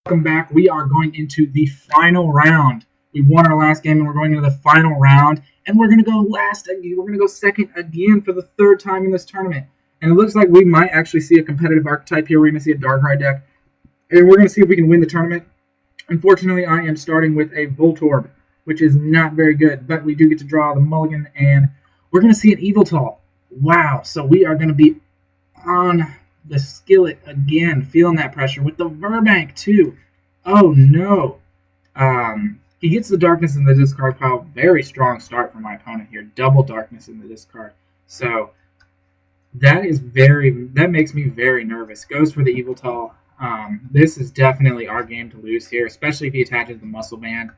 Welcome back. We are going into the final round. We won our last game, and we're going into the final round. And we're going to go last again. We're going to go second again for the third time in this tournament. And it looks like we might actually see a competitive archetype here. We're going to see a Darkrai deck, and we're going to see if we can win the tournament. Unfortunately, I am starting with a Voltorb, which is not very good. But we do get to draw the mulligan, and we're going to see an Yveltal. Wow. So we are going to be on the skillet again, feeling that pressure with the Verbank too. Oh no. He gets the darkness in the discard pile. Very strong start for my opponent here. Double darkness in the discard. So that makes me very nervous. Goes for the Yveltal. This is definitely our game to lose here, especially if he attaches the muscle band.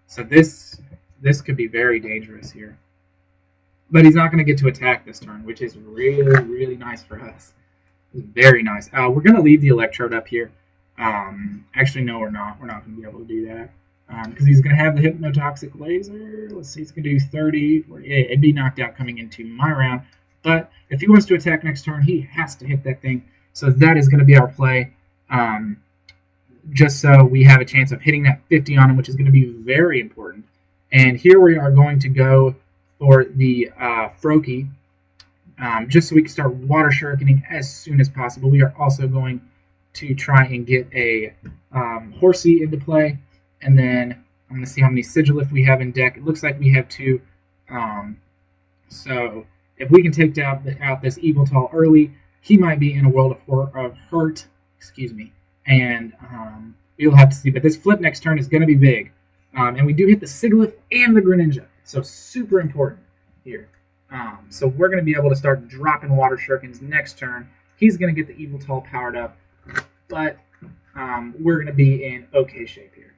So this could be very dangerous here. But he's not going to get to attack this turn, which is really, really nice for us. Very nice. We're going to leave the Electrode up here. Actually, no, we're not. We're not going to be able to do that. Because he's going to have the Hypnotoxic Laser. Let's see, he's going to do 30. It'd be knocked out coming into my round. But if he wants to attack next turn, he has to hit that thing. So that is going to be our play. Just so we have a chance of hitting that 50 on him, which is going to be very important. And here we are going to go for the Froakie. Just so we can start water shurikening as soon as possible. We are also going to try and get a Horsey into play, and then I'm going to see how many Sigilif we have in deck. It looks like we have 2. So if we can take out this Yveltal early, he might be in a world of hurt. Excuse me. And we'll have to see. But this flip next turn is going to be big. And we do hit the Sigilif and the Greninja. So super important here. So we're going to be able to start dropping water shurikens next turn. He's going to get the Yveltal powered up, but we're going to be in okay shape here.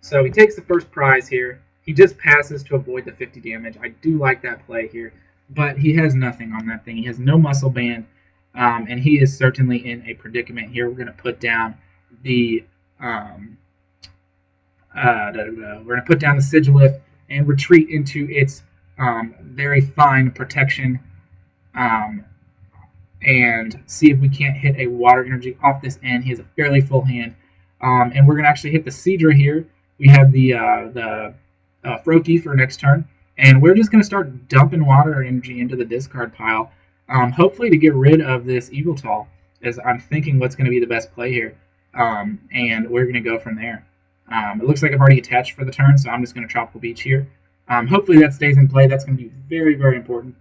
So he takes the first prize here. He just passes to avoid the 50 damage. I do like that play here, but he has nothing on that thing. He has no muscle band, and he is certainly in a predicament here. We're going to put down the Sigilif and retreat into its very fine protection, and see if we can't hit a water energy off this end. He has a fairly full hand, and we're going to actually hit the Seadra here. We have the Froakie for next turn, and we're just going to start dumping water energy into the discard pile, hopefully to get rid of this Yveltal, as I'm thinking what's going to be the best play here, and we're going to go from there. It looks like I've already attached for the turn, so I'm just going to Tropical Beach here. Hopefully that stays in play. That's going to be very, very important.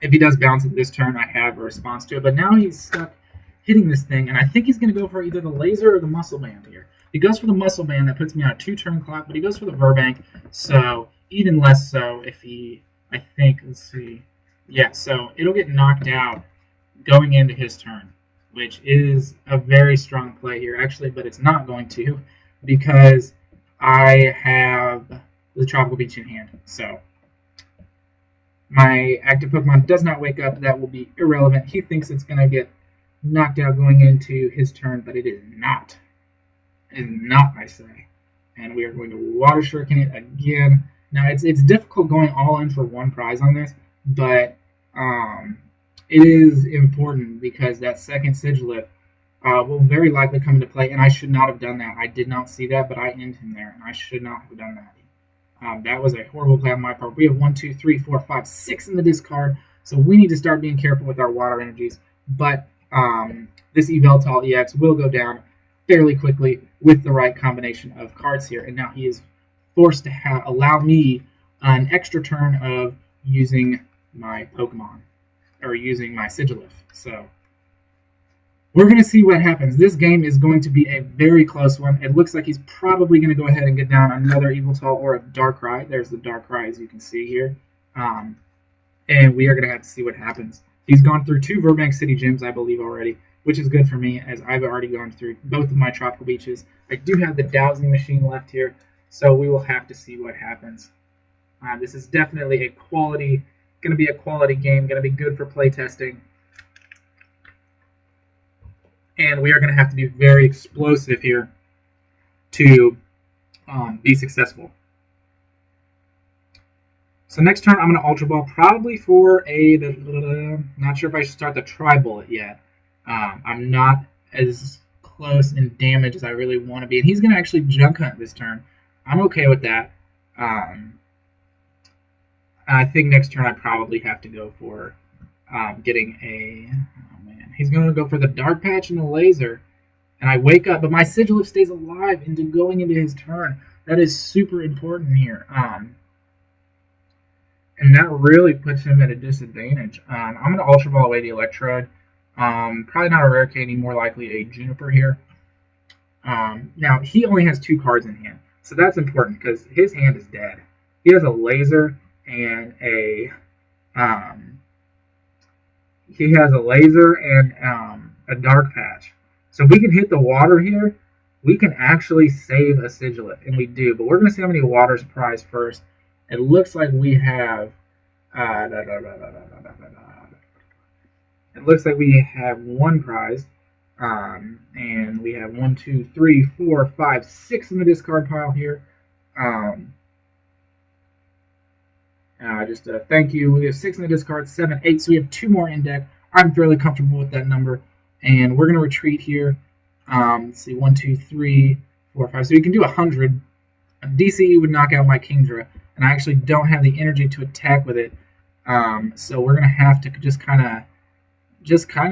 If he does bounce it this turn, I have a response to it. But now he's stuck hitting this thing, and I think he's going to go for either the laser or the muscle band here. If he goes for the muscle band, that puts me on a 2-turn clock, but he goes for the Verbank, so even less so if he, I think, let's see. Yeah, so it'll get knocked out going into his turn, which is a very strong play here, actually, but it's not going to because I have the Tropical Beach in hand. So my active Pokemon does not wake up. That will be irrelevant. He thinks it's going to get knocked out going into his turn, but it is not. It is not, I say. And we are going to Water Shuriken it again. Now, it's difficult going all in for one prize on this, but it is important because that second Sigilif will very likely come into play, and I should not have done that. I did not see that, but I end him there, and I should not have done that. That was a horrible play on my part. We have 1, 2, 3, 4, 5, 6 in the discard, so we need to start being careful with our water energies. But this Yveltal EX will go down fairly quickly with the right combination of cards here, and now he is forced to allow me an extra turn of using my Pokemon, or using my Sigilif. So we're going to see what happens. This game is going to be a very close one. It looks like he's probably going to go ahead and get down another Yveltal or a Darkrai. There's the Darkrai, as you can see here. And we are going to have to see what happens. He's gone through 2 Verbank City gyms, I believe, already, which is good for me, as I've already gone through both of my Tropical Beaches. I do have the Dowsing Machine left here, so we will have to see what happens. This is definitely going to be a quality game, going to be good for playtesting. And we are going to have to be very explosive here to be successful. So next turn, I'm going to Ultra Ball probably for a... Not sure if I should start the Tri-Bullet yet. I'm not as close in damage as I really want to be. And he's going to actually junk hunt this turn. I'm okay with that. I think next turn I probably have to go for getting a... Oh, man. He's going to go for the Dark Patch and the Laser. And I wake up, but my Sigilif stays alive into going into his turn. That is super important here. And that really puts him at a disadvantage. I'm going to Ultra Ball away the Electrode. Probably not a Rare Candy, more likely a Juniper here. Now, he only has 2 cards in hand. So that's important because his hand is dead. He has a Laser and a... he has a Laser and a Dark Patch. So if we can hit the water here, we can actually save a Sigilif, and we do. But we're going to see how many waters prize first. It looks like we have... it looks like we have 1 prize. And we have 1, 2, 3, 4, 5, 6 in the discard pile here. Just a thank you. We have 6 in the discard, 7, 8. So we have 2 more in deck. I'm fairly comfortable with that number. And we're going to retreat here. Let's see, 1, 2, 3, 4, 5. So we can do 100. A DCE would knock out my Kingdra. And I actually don't have the energy to attack with it. So we're going to have to just kind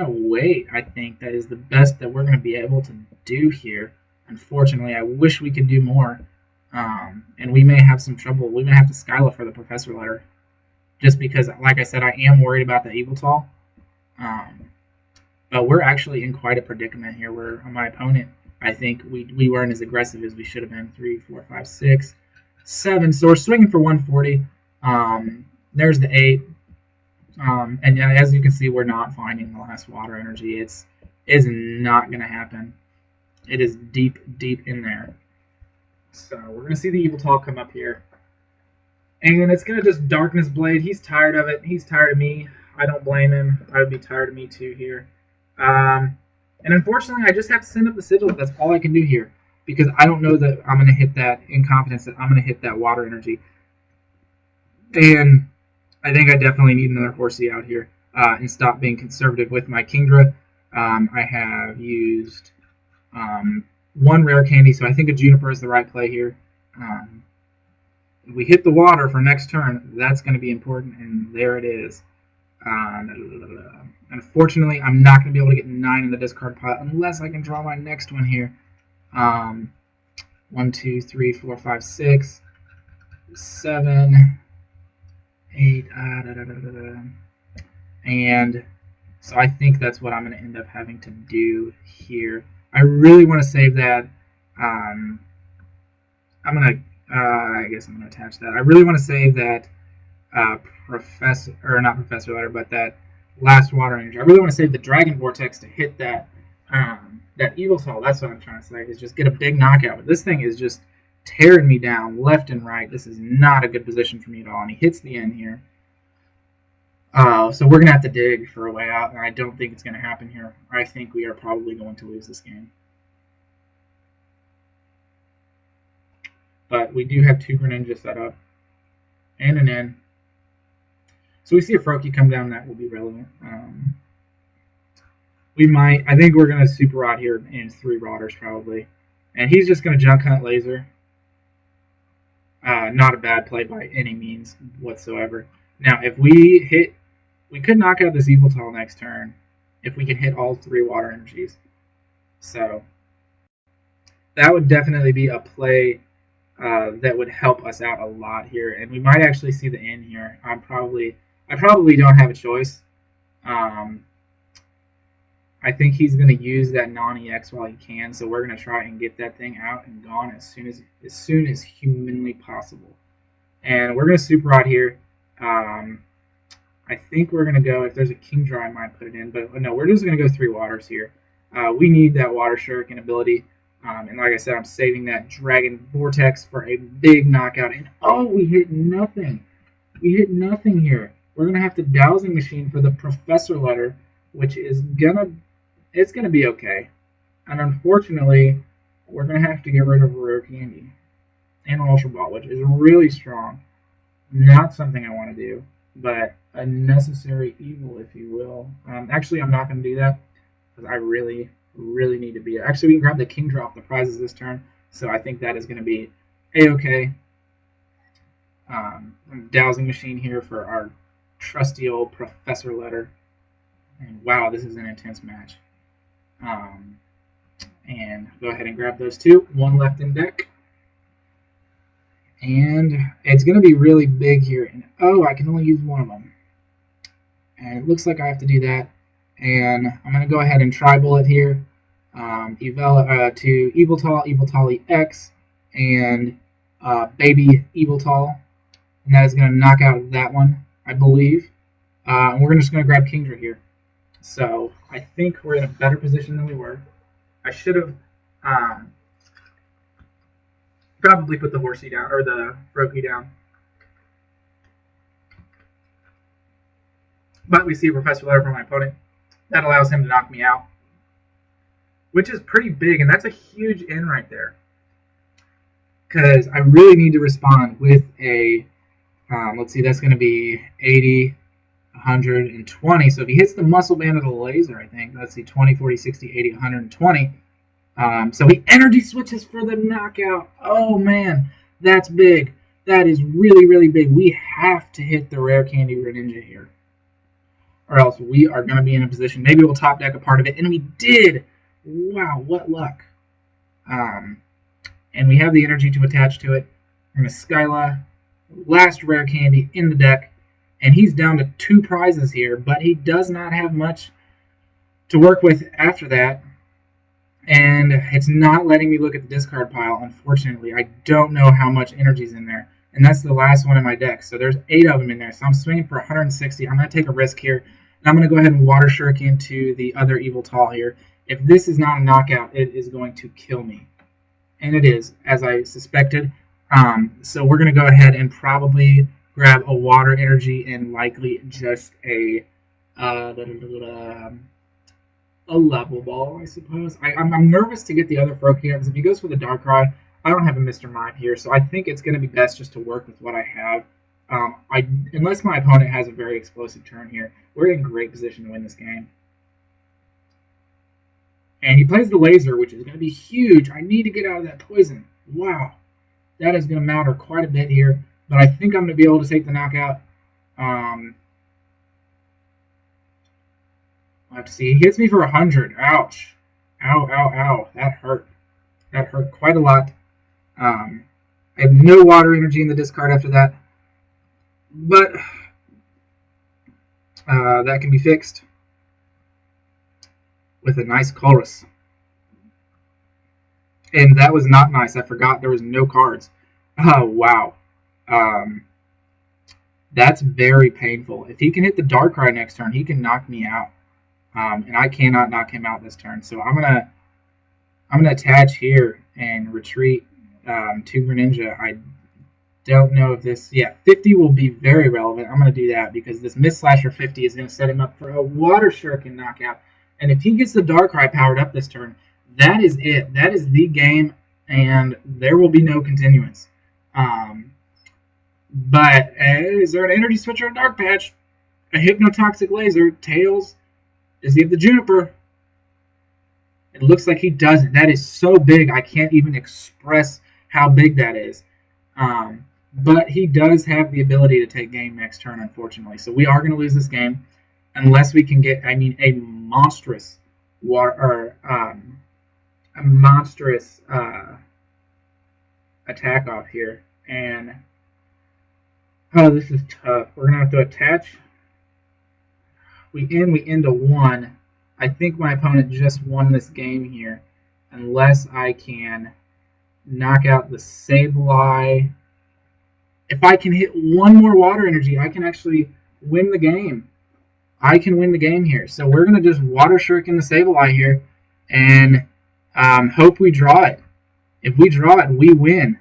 of wait. I think that is the best that we're going to be able to do here. Unfortunately, I wish we could do more. And we may have some trouble. We may have to Skyla for the Professor Letter. Just because, like I said, I am worried about the Yveltal. But we're actually in quite a predicament here where my opponent, I think, we weren't as aggressive as we should have been. 3, 4, 5, 6, 7. So we're swinging for 140. There's the 8. And as you can see, we're not finding the last water energy. It is not going to happen. It is deep, deep in there. So we're going to see the Yveltal come up here. And it's going to just Darkness Blade. He's tired of it. He's tired of me. I don't blame him. I would be tired of me too here. And unfortunately, I just have to send up the Sigil. That's all I can do here. Because I don't know that I'm going to hit that Incompetence, that I'm going to hit that water energy. And I think I definitely need another Horsey out here and stop being conservative with my Kingdra. I have used 1 Rare Candy, so I think a Juniper is the right play here. If we hit the water for next turn, that's going to be important, and there it is. Unfortunately, I'm not going to be able to get 9 in the discard pile unless I can draw my next one here. 1, 2, 3, 4, 5, 6, 7, 8, and so I think that's what I'm going to end up having to do here. I really want to save that. I guess I'm going to attach that. I really want to save that not Professor Letter, but that last water energy. I really want to save the Dragon Vortex to hit that Yveltal. That's what I'm trying to say, is just get a big knockout. But this thing is just tearing me down left and right. This is not a good position for me at all. And he hits the end here. So we're going to have to dig for a way out, and I don't think it's going to happen here. I think we are probably going to lose this game. But we do have 2 Greninja set up. And an N. So we see a Froakie come down, that will be relevant. I think we're going to Super Rod here in 3 Rotters probably. And he's just going to Junk Hunt Laser. Not a bad play by any means whatsoever. Now, if we could knock out this Yveltal next turn if we can hit all 3 water energies. So that would definitely be a play that would help us out a lot here, and we might actually see the end here. I probably don't have a choice. I think he's going to use that non-EX while he can, so we're going to try and get that thing out and gone as soon as humanly possible. And we're going to Super Rod here. I think we're going to go, if there's a Kingdra, I might put it in, but no, we're just going to go 3 waters here. We need that Water Shuriken ability. And like I said, I'm saving that Dragon Vortex for a big knockout. And oh, we hit nothing. We hit nothing here. We're going to have to Dowsing Machine for the Professor Letter, which is going to be okay. And unfortunately, we're going to have to get rid of Rare Candy and Ultra Ball, which is really strong. Not something I want to do, but a necessary evil, if you will. Actually, I'm not going to do that because I really really need to be. Actually, we can grab the king draw off the prizes this turn, so I think that is going to be a-okay. Dowsing machine here for our trusty old professor letter. And wow, this is an intense match. And go ahead and grab those two. One left in deck. And it's going to be really big here. And oh, I can only use one of them. And it looks like I have to do that. And I'm going to go ahead and tri-bullet here. To Yveltal, Yveltal EX, and Baby Yveltal. And that is going to knock out that one, I believe. And we're just going to grab Kingdra here. So I think we're in a better position than we were. I should have probably put the horsey down, or the Brokey down. But we see a Professor Letter from my opponent. That allows him to knock me out, which is pretty big, and that's a huge in right there. Because I really need to respond with a, let's see, that's going to be 80, 120. So if he hits the muscle band of the laser, I think, let's see, 20, 40, 60, 80, 120. So he energy switches for the knockout. Oh, man, that's big. That is really, really big. We have to hit the Rare Candy Greninja here, or else we are going to be in a position. Maybe we'll top deck a part of it, and we did. Wow, what luck. And we have the energy to attach to it. We're going to Skyla, last Rare Candy in the deck, and he's down to 2 prizes here, but he does not have much to work with after that. And it's not letting me look at the discard pile, unfortunately. I don't know how much energy is in there. And that's the last one in my deck. So there's 8 of them in there. So I'm swinging for 160. I'm going to take a risk here. And I'm going to go ahead and Water Shuriken into the other Yveltal here. If this is not a knockout, it is going to kill me. And it is, as I suspected. So we're going to go ahead and probably grab a Water Energy and likely just a level ball, I suppose. I'm nervous to get the other Froakie because if he goes for the Darkrai, I don't have a Mr. Mime here, so I think it's going to be best just to work with what I have. Unless my opponent has a very explosive turn here, we're in great position to win this game. And he plays the laser, which is going to be huge. I need to get out of that poison. Wow. That is going to matter quite a bit here, but I think I'm going to be able to take the knockout. I'll have to see. He hits me for 100. Ouch. Ow, ow, ow. That hurt. That hurt quite a lot. I have no water energy in the discard after that. But that can be fixed with a nice chorus. And that was not nice. I forgot there was no cards. Oh, wow. That's very painful. If he can hit the Darkrai next turn, he can knock me out. And I cannot knock him out this turn. So I'm gonna attach here and retreat to Greninja. I don't know if this... Yeah, 50 will be very relevant. I'm going to do that because this Mist Slasher 50 is going to set him up for a Water Shuriken knockout. And if he gets the Darkrai powered up this turn, that is it. That is the game, and there will be no continuance. But is there an Energy Switch or a Dark Patch? A Hypnotoxic Laser? Tails? Does he have the Juniper? It looks like he doesn't. That is so big, I can't even express how big that is. But he does have the ability to take game next turn, unfortunately. So we are going to lose this game unless we can get, a monstrous attack off here. And oh, this is tough. We're gonna have to attach. We end to 1. I think my opponent just won this game here, unless I can knock out the Sableye. If I can hit one more water energy, I can actually win the game. I can win the game here. So we're going to just Water Shuriken the Sableye here and hope we draw it. If we draw it, we win.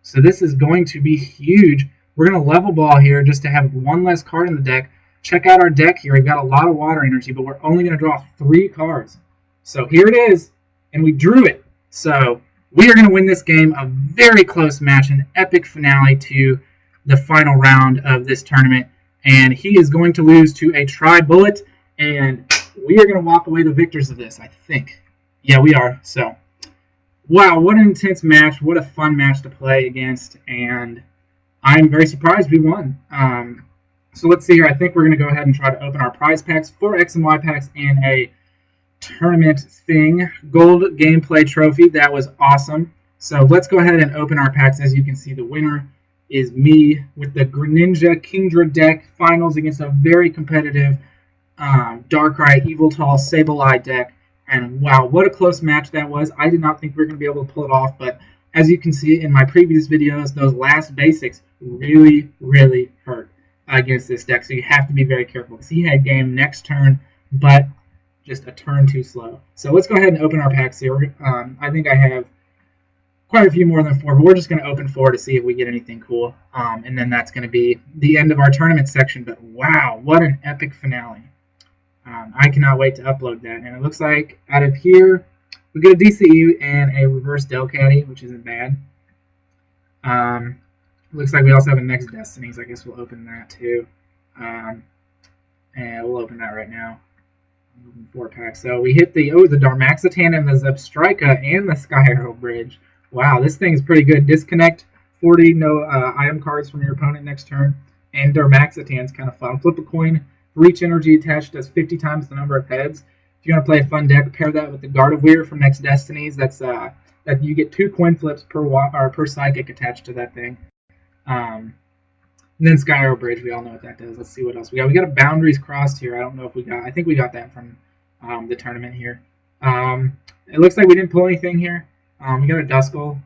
So this is going to be huge. We're going to level ball here just to have one less card in the deck. Check out our deck here. We've got a lot of water energy, but we're only going to draw 3 cards. So here it is, and we drew it. So we are going to win this game, a very close match, an epic finale to the final round of this tournament. And he is going to lose to a Tri-Bullet, and we are going to walk away the victors of this, I think. Yeah, we are. So, wow, what an intense match. What a fun match to play against. And I'm very surprised we won. So let's see here. I think we're going to go ahead and try to open our prize packs, 4 X and Y packs, and a tournament thing. Gold gameplay trophy. That was awesome. So let's go ahead and open our packs. As you can see, the winner is me with the Greninja Kingdra deck finals against a very competitive Darkrai Yveltal Sableye deck. And wow, what a close match that was. I did not think we were going to be able to pull it off, but as you can see in my previous videos, those last basics really, really hurt against this deck. So you have to be very careful because he had game next turn, but just a turn too slow. So let's go ahead and open our packs here. I think I have quite a few more than 4, but we're just going to open 4 to see if we get anything cool. And then that's going to be the end of our tournament section. But wow, what an epic finale. I cannot wait to upload that. And it looks like out of here, we get a DCU and a reverse Delcatty, which isn't bad. Looks like we also have a next Destinies. I guess we'll open that too. And we'll open that right now. 4 packs. So we hit the Darmaxitan and the Zebstrika and the Sky Arrow Bridge. Wow, this thing is pretty good. Disconnect 40 item cards from your opponent next turn. And Darmaxitan's kind of fun. Flip a coin. Reach energy attached does 50 times the number of heads. If you want to play a fun deck, pair that with the Gardevoir from Next Destinies. That's that you get 2 coin flips per psychic attached to that thing. And then Sky Arrow Bridge, we all know what that does. Let's see what else we got. We got a Boundaries Crossed here. I don't know if we got. I think we got that from the tournament here. It looks like we didn't pull anything here. We got a Duskull,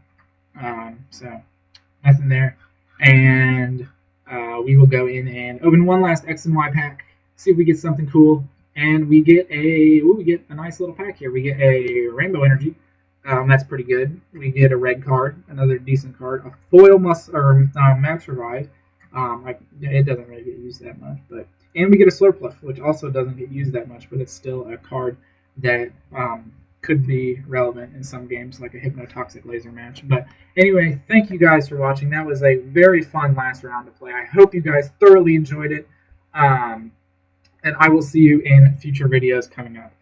so nothing there. And we will go in and open one last X and Y pack. See if we get something cool, and we get a nice little pack here. We get a Rainbow Energy, that's pretty good. We get a red card, another decent card, a foil Max Revive. It doesn't really get used that much, and we get a Slurpluff, which also doesn't get used that much, but it's still a card that could be relevant in some games, like a Hypnotoxic Laser match. But anyway, thank you guys for watching. That was a very fun last round to play. I hope you guys thoroughly enjoyed it. And I will see you in future videos coming up.